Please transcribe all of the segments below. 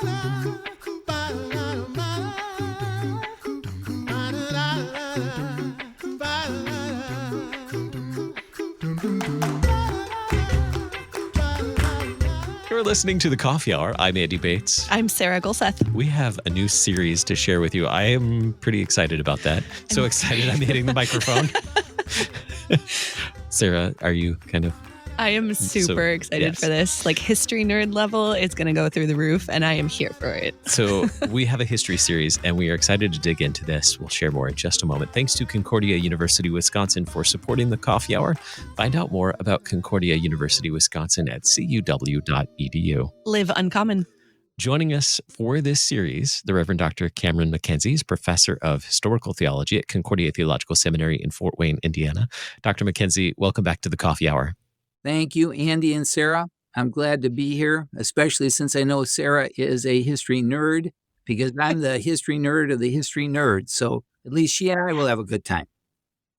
You're listening to The Coffee Hour. I'm Andy Bates. I'm Sarah Gulseth. We have a new series to share with you. I am pretty excited about that. So excited I'm hitting the microphone. Sarah, are you kind of... I am super excited for this. Like, history nerd level, it's going to go through the roof, and I am here for it. So we have a history series, and we are excited to dig into this. We'll share more in just a moment. Thanks to Concordia University, Wisconsin for supporting the Coffee Hour. Find out more about Concordia University, Wisconsin at cuw.edu. Live uncommon. Joining us for this series, the Reverend Dr. Cameron MacKenzie is professor of Historical Theology at Concordia Theological Seminary in Fort Wayne, Indiana. Dr. MacKenzie, welcome back to the Coffee Hour. Thank you, Andy and Sarah. I'm glad to be here, especially since I know Sarah is a history nerd, because I'm the history nerd of the history nerds. So at least she and I will have a good time.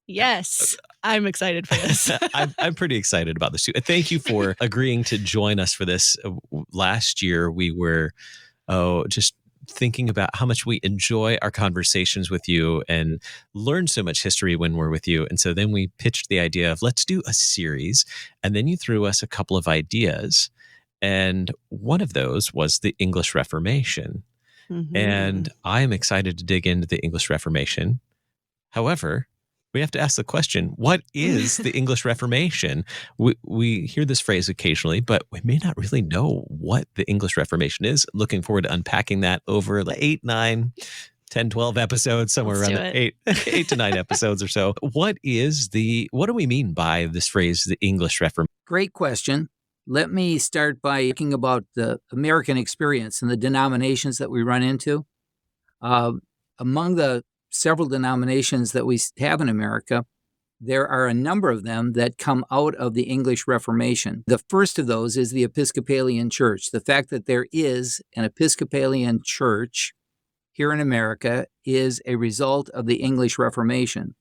Yes, I'm excited for this. I'm pretty excited about this too. Thank you for agreeing to join us for this. Last year, we were just thinking about how much we enjoy our conversations with you and learn so much history when we're with you. And so then we pitched the idea of let's do a series. And then you threw us a couple of ideas. And one of those was the English Reformation. Mm-hmm. And I am excited to dig into the English Reformation. However, we have to ask the question, what is the English Reformation? We hear this phrase occasionally, but we may not really know what the English Reformation is. Looking forward to unpacking that over 8, 9, 10, 12 episodes, somewhere around 8 to 9 episodes or so. What do we mean by this phrase, the English Reformation? Great question. Let me start by talking about the American experience and the denominations that we run into. Among the several denominations that we have in America, there are a number of them that come out of the English Reformation. The first of those is the Episcopalian Church. The fact that there is an Episcopalian Church here in America is a result of the English Reformation.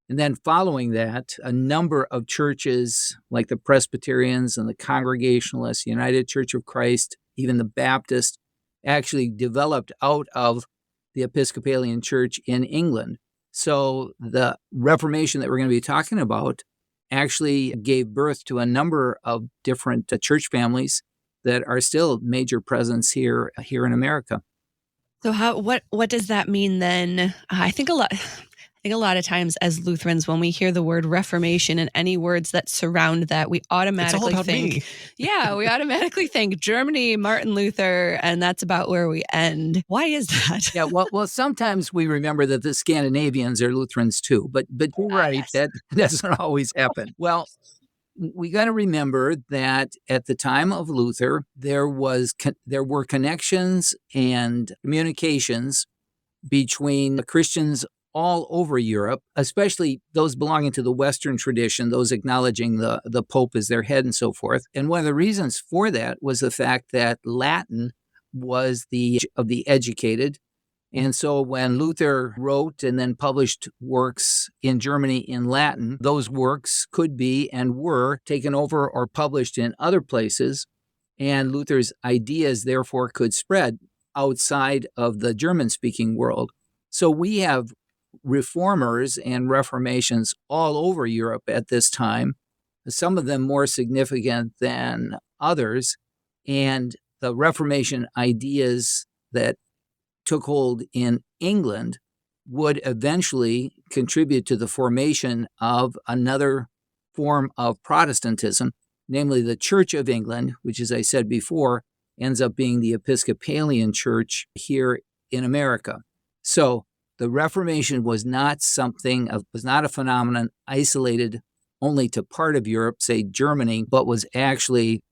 And then following that, a number of churches like the Presbyterians and the Congregationalists, United Church of Christ, even the Baptist, actually developed out of the Episcopalian Church in England. So the Reformation that we're going to be talking about actually gave birth to a number of different church families that are still major presence here in America. So what does that mean then? I think a lot of times as Lutherans, when we hear the word Reformation and any words that surround that, we automatically think, we automatically think Germany, Martin Luther, and that's about where we end. Why is that? Yeah, well, sometimes we remember that the Scandinavians are Lutherans too, but you're right, yes. That doesn't always happen. Well, we got to remember that at the time of Luther, there were connections and communications between Christians all over Europe, especially those belonging to the Western tradition, those acknowledging the Pope as their head and so forth. And one of the reasons for that was the fact that Latin was of the educated. And so when Luther wrote and then published works in Germany in Latin, those works could be and were taken over or published in other places. And Luther's ideas, therefore, could spread outside of the German-speaking world. So we have reformers and reformations all over Europe at this time, some of them more significant than others. And the Reformation ideas that took hold in England would eventually contribute to the formation of another form of Protestantism, namely the Church of England, which, as I said before, ends up being the Episcopalian Church here in America. So the Reformation was not a phenomenon isolated only to part of Europe, say Germany, but was actually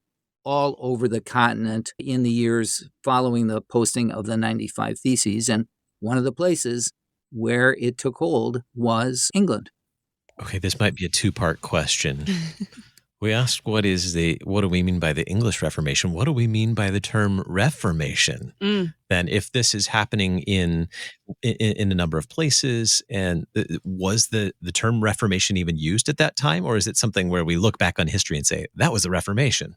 all over the continent in the years following the posting of the 95 Theses. And one of the places where it took hold was England. Okay, this might be a two-part question. We asked what do we mean by the English Reformation? What do we mean by the term Reformation? Then if this is happening in a number of places, and was the term Reformation even used at that time? Or is it something where we look back on history and say, that was a Reformation?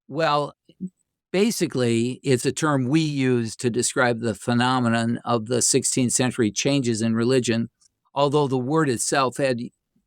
Well, Basically, it's a term we use to describe the phenomenon of the 16th century changes in religion, although the word itself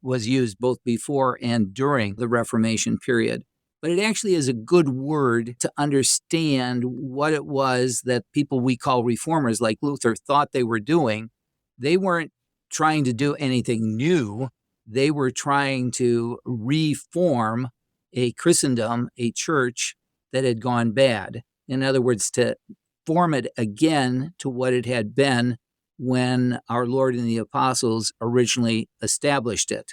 was used both before and during the Reformation period. But it actually is a good word to understand what it was that people we call reformers like Luther thought they were doing. They weren't trying to do anything new. They were trying to reform a Christendom, a church that had gone bad. In other words, to form it again to what it had been when our Lord and the apostles originally established it.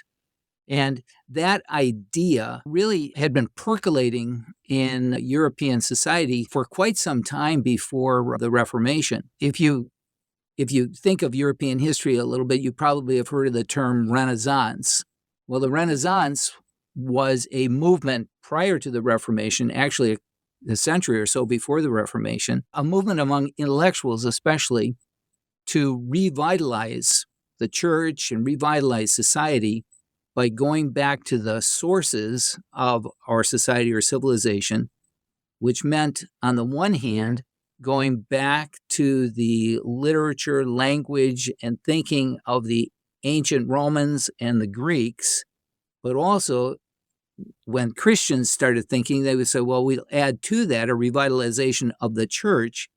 And that idea really had been percolating in European society for quite some time before the Reformation. If you think of European history a little bit, you probably have heard of the term Renaissance. Well, the Renaissance was a movement prior to the Reformation, actually a century or so before the Reformation, a movement among intellectuals especially to revitalize the church and revitalize society by going back to the sources of our society or civilization, which meant, on the one hand, going back to the literature, language, and thinking of the ancient Romans and the Greeks, but also when Christians started thinking, they would say, well, we'll add to that a revitalization of the church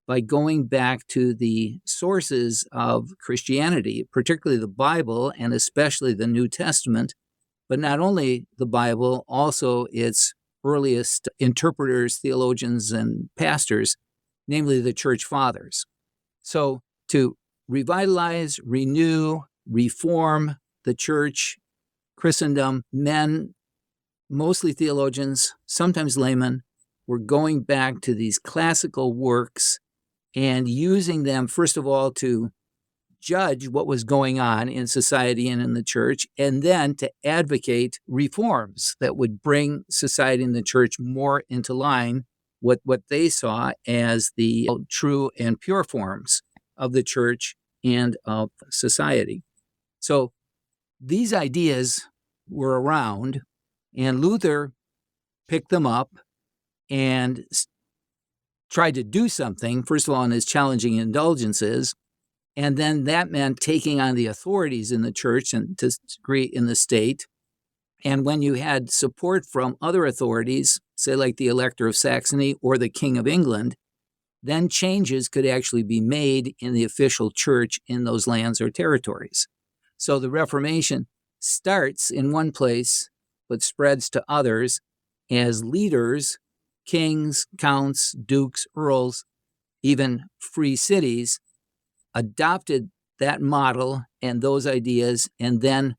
by going back to the sources of Christianity, particularly the Bible and especially the New Testament, but not only the Bible, also its earliest interpreters, theologians, and pastors, namely the church fathers. So to revitalize, renew, reform the church, Christendom, men, mostly theologians, sometimes laymen, were going back to these classical works and using them, first of all, to judge what was going on in society and in the church, and then to advocate reforms that would bring society and the church more into line with what they saw as the true and pure forms of the church and of society. So these ideas were around, and Luther picked them up and tried to do something, first of all, in his challenging indulgences, and then that meant taking on the authorities in the church and to a degree in the state. And when you had support from other authorities, say like the Elector of Saxony or the King of England, then changes could actually be made in the official church in those lands or territories. So the Reformation starts in one place, but spreads to others as leaders, kings, counts, dukes, earls, even free cities, adopted that model and those ideas and then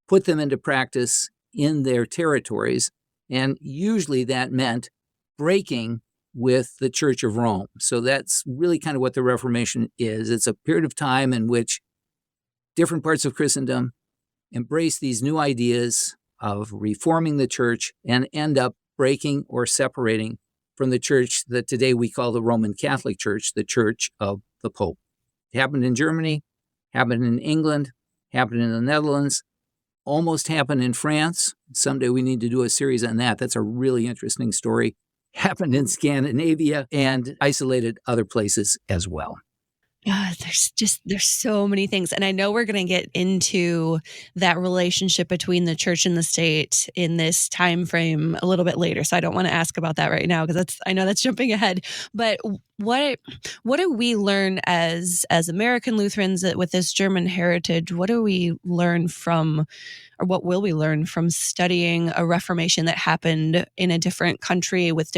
put them into practice in their territories. And usually that meant breaking with the Church of Rome. So that's really kind of what the Reformation is. It's a period of time in which different parts of Christendom embrace these new ideas of reforming the church and end up breaking or separating from the church that today we call the Roman Catholic Church, the Church of the Pope. It happened in Germany, happened in England, happened in the Netherlands, almost happened in France. Someday we need to do a series on that. That's a really interesting story. Happened in Scandinavia and isolated other places as well. There's so many things. And I know we're going to get into that relationship between the church and the state in this time frame a little bit later. So I don't want to ask about that right now because I know that's jumping ahead. But what do we learn as American Lutherans with this German heritage? What do we learn from, or what will we learn from studying a Reformation that happened in a different country with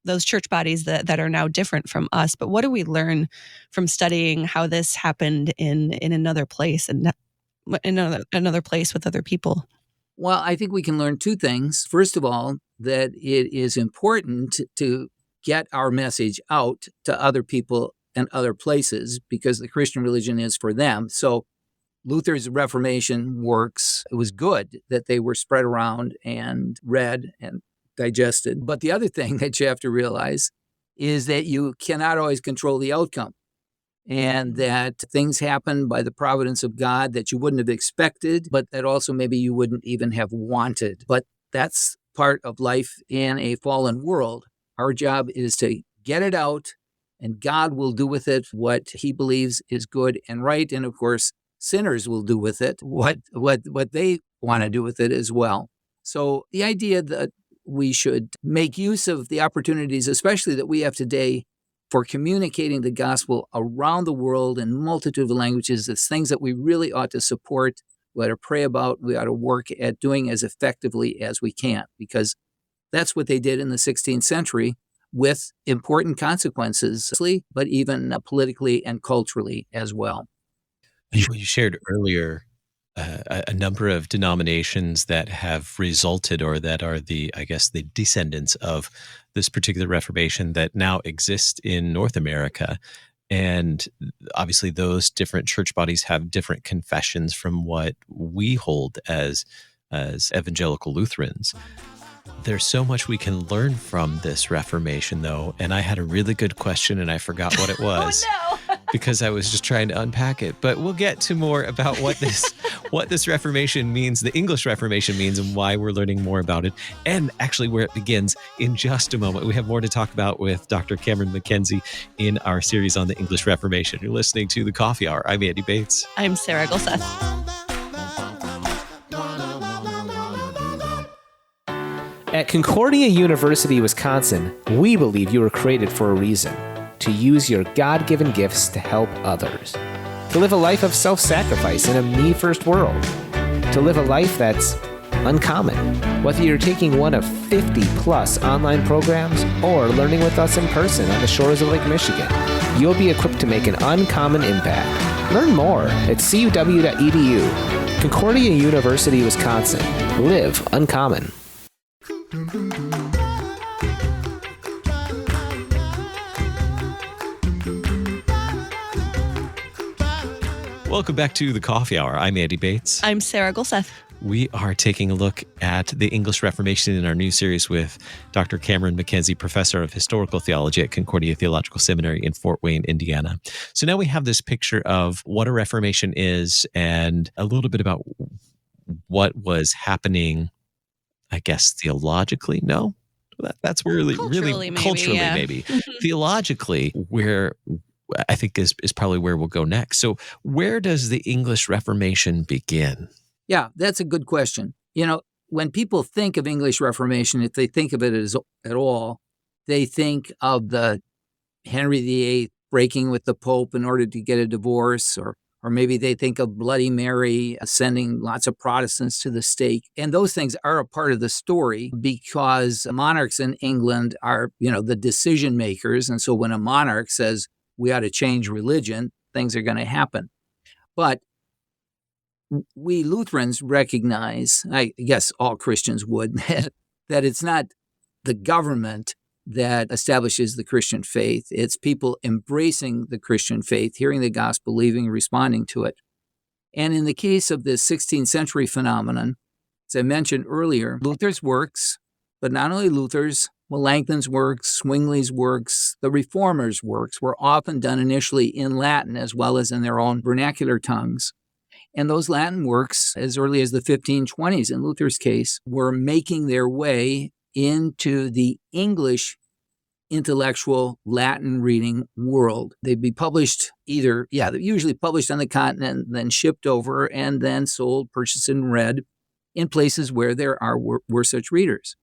those church bodies that are now different from us? But what do we learn from studying how this happened in another place and in another place with other people? Well, I think we can learn two things. First of all, that it is important to get our message out to other people and other places because the Christian religion is for them. So Luther's Reformation works, it was good that they were spread around and read and digested. But the other thing that you have to realize is that you cannot always control the outcome and that things happen by the providence of God that you wouldn't have expected, but that also maybe you wouldn't even have wanted. But that's part of life in a fallen world. Our job is to get it out, and God will do with it what he believes is good and right. And of course, sinners will do with it what they want to do with it as well. So the idea that we should make use of the opportunities, especially that we have today, for communicating the gospel around the world in multitude of languages, is things that we really ought to support, we ought to pray about, we ought to work at doing as effectively as we can, because that's what they did in the 16th century with important consequences, but even politically and culturally as well. You shared earlier a number of denominations that have resulted, or that are the descendants of this particular Reformation that now exist in North America. And obviously those different church bodies have different confessions from what we hold as evangelical Lutherans. There's so much we can learn from this Reformation, though. And I had a really good question and I forgot what it was. Oh, no. Because I was just trying to unpack it. But we'll get to more about what this Reformation means, the English Reformation means, and why we're learning more about it, and actually where it begins in just a moment. We have more to talk about with Dr. Cameron MacKenzie in our series on the English Reformation. You're listening to The Coffee Hour. I'm Andy Bates. I'm Sarah Gulseth. At Concordia University, Wisconsin, we believe you were created for a reason: to use your God-given gifts to help others, to live a life of self-sacrifice in a me-first world, to live a life that's uncommon. Whether you're taking one of 50-plus online programs or learning with us in person on the shores of Lake Michigan, you'll be equipped to make an uncommon impact. Learn more at cuw.edu. Concordia University, Wisconsin. Live uncommon. Welcome back to The Coffee Hour. I'm Andy Bates. I'm Sarah Gulseth. We are taking a look at the English Reformation in our new series with Dr. Cameron MacKenzie, professor of Historical Theology at Concordia Theological Seminary in Fort Wayne, Indiana. So now we have this picture of what a Reformation is and a little bit about what was happening, I guess, theologically. No? That's really culturally, maybe. Theologically, where I think is probably where we'll go next. So where does the English Reformation begin? Yeah, that's a good question. You know, when people think of English Reformation, if they think of it at all, they think of the Henry VIII breaking with the Pope in order to get a divorce, or maybe they think of Bloody Mary sending lots of Protestants to the stake. And those things are a part of the story because monarchs in England are, the decision makers. And so when a monarch says we ought to change religion, things are going to happen. But we Lutherans recognize, I guess all Christians would, that it's not the government that establishes the Christian faith. It's people embracing the Christian faith, hearing the gospel, believing, responding to it. And in the case of this 16th century phenomenon, as I mentioned earlier, Luther's works, but not only Luther's, Melanchthon's works, Zwingli's works, the Reformers' works were often done initially in Latin as well as in their own vernacular tongues. And those Latin works, as early as the 1520s in Luther's case, were making their way into the English intellectual Latin reading world. They'd be published they're usually published on the continent, then shipped over, and then sold, purchased, and read in places where there were such readers.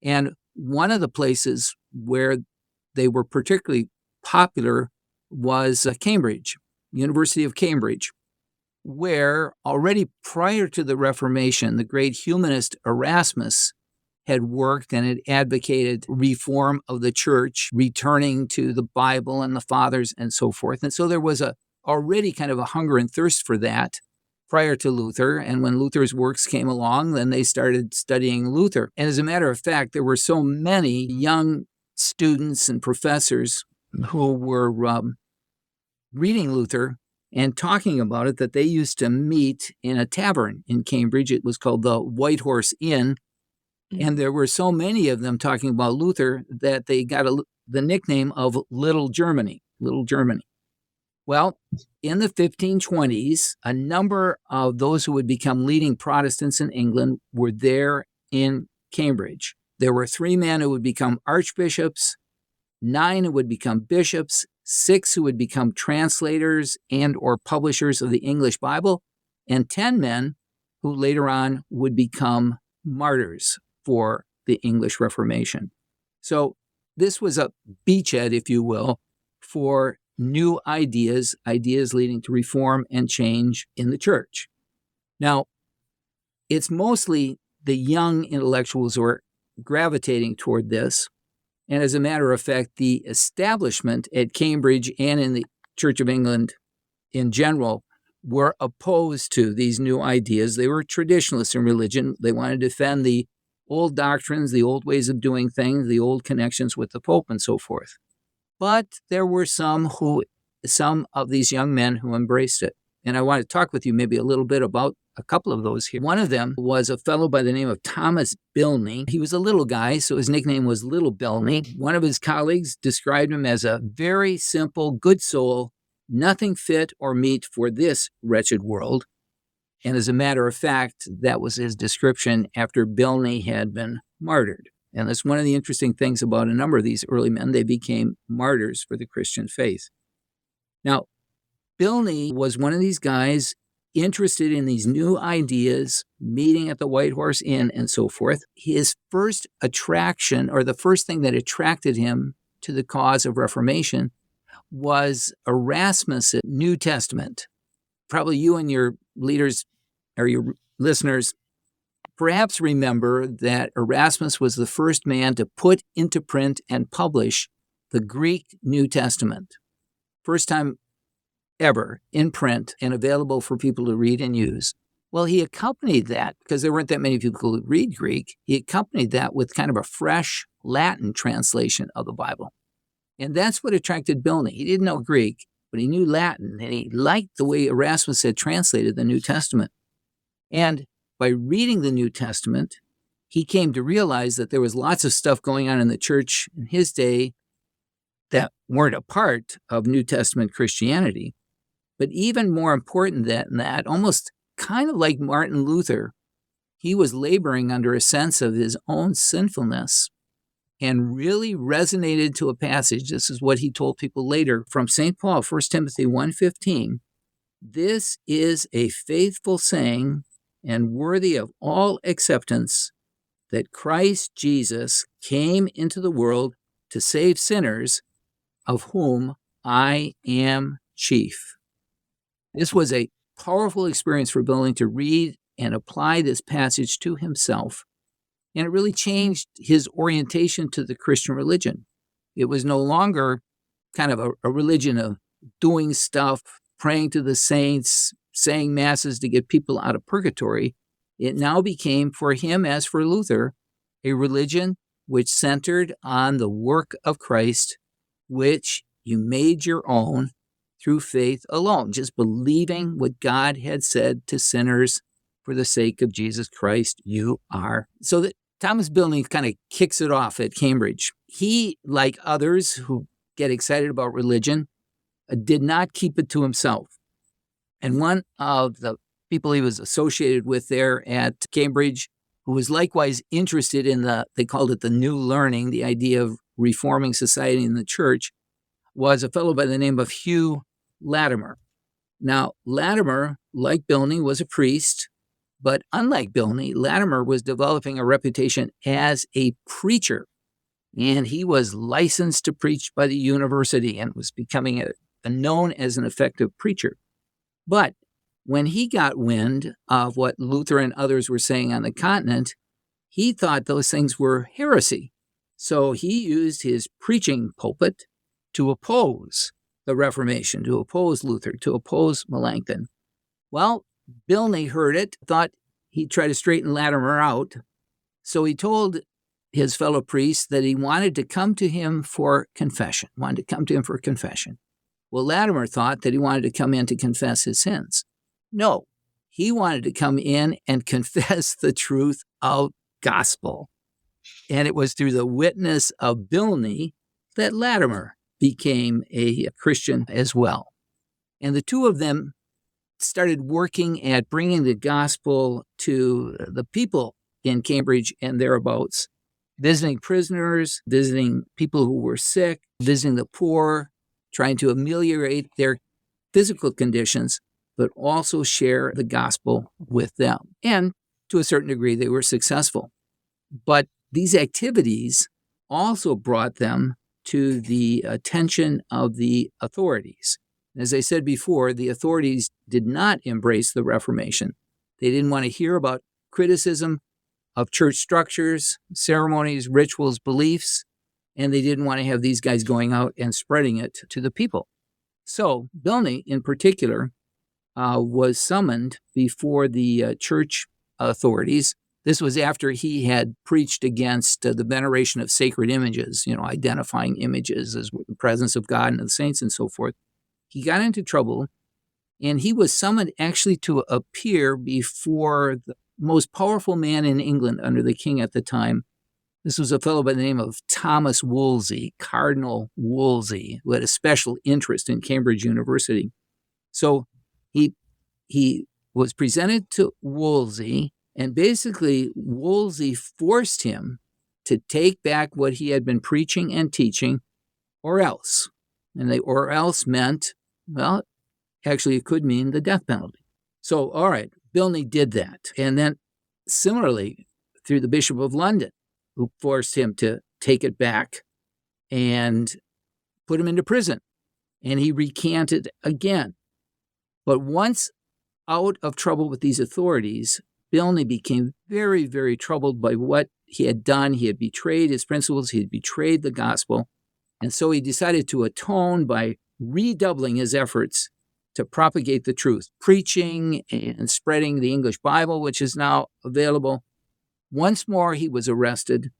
And one of the places where they were particularly popular was Cambridge, University of Cambridge, where already prior to the Reformation, the great humanist Erasmus had worked and had advocated reform of the church, returning to the Bible and the fathers and so forth. And so there was already kind of a hunger and thirst for that prior to Luther. And when Luther's works came along, then they started studying Luther. And as a matter of fact, there were so many young students and professors who were reading Luther and talking about it that they used to meet in a tavern in Cambridge. It was called the White Horse Inn. And there were so many of them talking about Luther that they got the nickname of Little Germany. Well, in the 1520s, a number of those who would become leading Protestants in England were there in Cambridge. There were 3 men who would become archbishops, 9 who would become bishops, 6 who would become translators and or publishers of the English Bible, and 10 men who later on would become martyrs for the English Reformation. So this was a beachhead, if you will, for new ideas leading to reform and change in the church. Now, it's mostly the young intellectuals who are gravitating toward this. And as a matter of fact, the establishment at Cambridge and in the Church of England in general were opposed to these new ideas. They were traditionalists in religion. They wanted to defend the old doctrines, the old ways of doing things, the old connections with the Pope and so forth. But there were some of these young men who embraced it. And I want to talk with you maybe a little bit about a couple of those here. One of them was a fellow by the name of Thomas Bilney. He was a little guy, so his nickname was Little Bilney. One of his colleagues described him as a very simple, good soul, nothing fit or meet for this wretched world. And as a matter of fact, that was his description after Bilney had been martyred. And that's one of the interesting things about a number of these early men. They became martyrs for the Christian faith. Now, Bilney was one of these guys interested in these new ideas, meeting at the White Horse Inn and so forth. His first attraction, or the first thing that attracted him to the cause of Reformation, was Erasmus' New Testament. Probably you and your leaders or your listeners perhaps remember that Erasmus was the first man to put into print and publish the Greek New Testament. First time ever in print and available for people to read and use. Well, he accompanied that, because there weren't that many people who read Greek, he accompanied that with kind of a fresh Latin translation of the Bible. And that's what attracted Bilney. He didn't know Greek, but he knew Latin, and he liked the way Erasmus had translated the New Testament. And by reading the New Testament, he came to realize that there was lots of stuff going on in the church in his day that weren't a part of New Testament Christianity. But even more important than that, almost kind of like Martin Luther, he was laboring under a sense of his own sinfulness and really resonated to a passage. This is what he told people later from St. Paul, 1 Timothy 1:15. This is a faithful saying and worthy of all acceptance, that Christ Jesus came into the world to save sinners, of whom I am chief. This was a powerful experience for Bilney to read and apply this passage to himself. And it really changed his orientation to the Christian religion. It was no longer kind of a religion of doing stuff, praying to the saints, saying masses to get people out of purgatory. It now became, for him as for Luther, a religion which centered on the work of Christ, which you made your own through faith alone, just believing what God had said to sinners, for the sake of Jesus Christ, you are. So that Thomas Bilney kind of kicks it off at Cambridge. He, like others who get excited about religion, did not keep it to himself. And one of the people he was associated with there at Cambridge, who was likewise interested in they called it the new learning, the idea of reforming society and the church, was a fellow by the name of Hugh Latimer. Now, Latimer, like Bilney, was a priest, but unlike Bilney, Latimer was developing a reputation as a preacher, and he was licensed to preach by the university and was becoming known as an effective preacher. But when he got wind of what Luther and others were saying on the continent, he thought those things were heresy. So he used his preaching pulpit to oppose the Reformation, to oppose Luther, to oppose Melanchthon. Well, Bilney heard it, thought he'd try to straighten Latimer out. So he told his fellow priests that he wanted to come to him for confession, Well, Latimer thought that he wanted to come in to confess his sins. No, he wanted to come in and confess the truth of gospel. And it was through the witness of Bilney that Latimer became a Christian as well. And the two of them started working at bringing the gospel to the people in Cambridge and thereabouts. visiting prisoners, visiting people who were sick, visiting the poor, trying to ameliorate their physical conditions, but also share the gospel with them. And to a certain degree, they were successful. But these activities also brought them to the attention of the authorities. As I said before, the authorities did not embrace the Reformation. They didn't want to hear about criticism of church structures, ceremonies, rituals, beliefs, and they didn't want to have these guys going out and spreading it to the people. So Bilney, in particular, was summoned before the church authorities. This was after he had preached against the veneration of sacred images, identifying images as the presence of God and the saints and so forth. He got into trouble, and he was summoned actually to appear before the most powerful man in England under the king at the time. This was a fellow by the name of Thomas Wolsey, Cardinal Wolsey, who had a special interest in Cambridge University. So he was presented to Wolsey, and basically Wolsey forced him to take back what he had been preaching and teaching, or else. And or else meant, well, actually it could mean the death penalty. So, all right, Bilney did that. And then similarly, through the Bishop of London, who forced him to take it back and put him into prison. And he recanted again. But once out of trouble with these authorities, Bilney became very, very troubled by what he had done. He had betrayed his principles. He had betrayed the gospel. And so he decided to atone by redoubling his efforts to propagate the truth, preaching and spreading the English Bible, which is now available. Once more, he was arrested.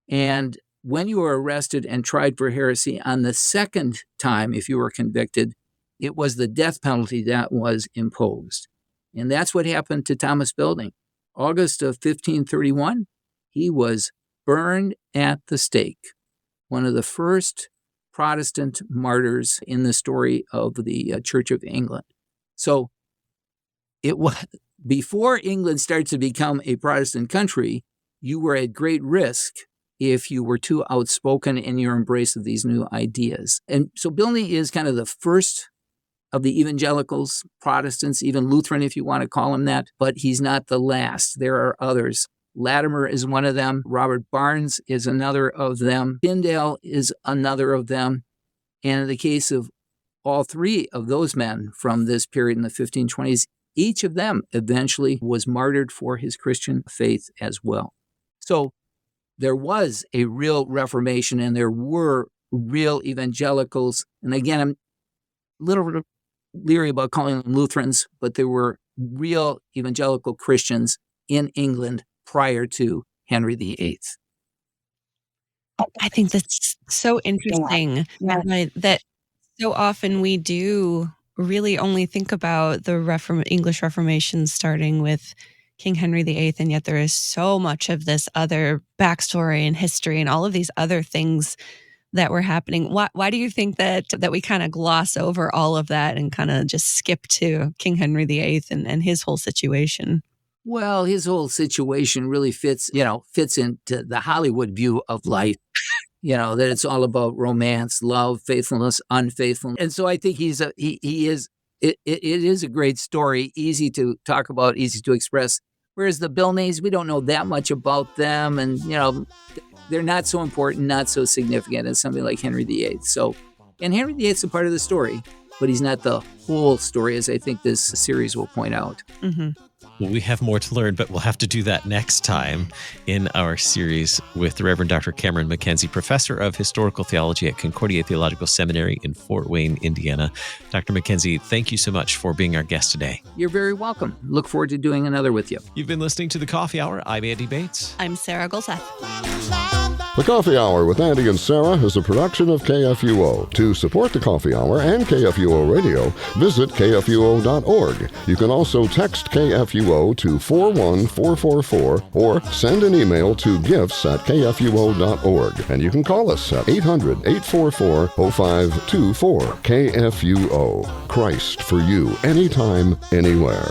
And when you were arrested and tried for heresy on the second time, if you were convicted, it was the death penalty that was imposed. And that's what happened to Thomas Bilney. August of 1531, he was burned at the stake, one of the first Protestant martyrs in the story of the Church of England. So it was before England starts to become a Protestant country, you were at great risk if you were too outspoken in your embrace of these new ideas. And so Bilney is kind of the first of the evangelicals, Protestants, even Lutheran, if you want to call him that, but he's not the last. There are others. Latimer is one of them. Robert Barnes is another of them. Tyndale is another of them. And in the case of all three of those men from this period in the 1520s, each of them eventually was martyred for his Christian faith as well. So there was a real Reformation, and there were real evangelicals. And again, I'm a little leery about calling them Lutherans, but there were real evangelical Christians in England prior to Henry VIII. I think that's so interesting that so often we do really only think about the English Reformation starting with King Henry VIII, and yet there is so much of this other backstory and history and all of these other things that were happening. Why do you think that we kind of gloss over all of that and kind of just skip to King Henry VIII and his whole situation? Well, his whole situation really fits into the Hollywood view of life, that it's all about romance, love, faithfulness, unfaithfulness. And so I think it is a great story, easy to talk about, easy to express. Whereas the Bilneys, we don't know that much about them, and they're not so important, not so significant as something like Henry VIII. So, and Henry VIII is a part of the story, but he's not the whole story, as I think this series will point out. Mm-hmm. Well, we have more to learn, but we'll have to do that next time in our series with the Reverend Dr. Cameron MacKenzie, Professor of Historical Theology at Concordia Theological Seminary in Fort Wayne, Indiana. Dr. MacKenzie, thank you so much for being our guest today. You're very welcome. Look forward to doing another with you. You've been listening to The Coffee Hour. I'm Andy Bates. I'm Sarah Golseth. The Coffee Hour with Andy and Sarah is a production of KFUO. To support the Coffee Hour and KFUO Radio, visit KFUO.org. You can also text KFUO to 41444 or send an email to gifts@kfuo.org. And you can call us at 800-844-0524. KFUO. Christ for you, anytime, anywhere.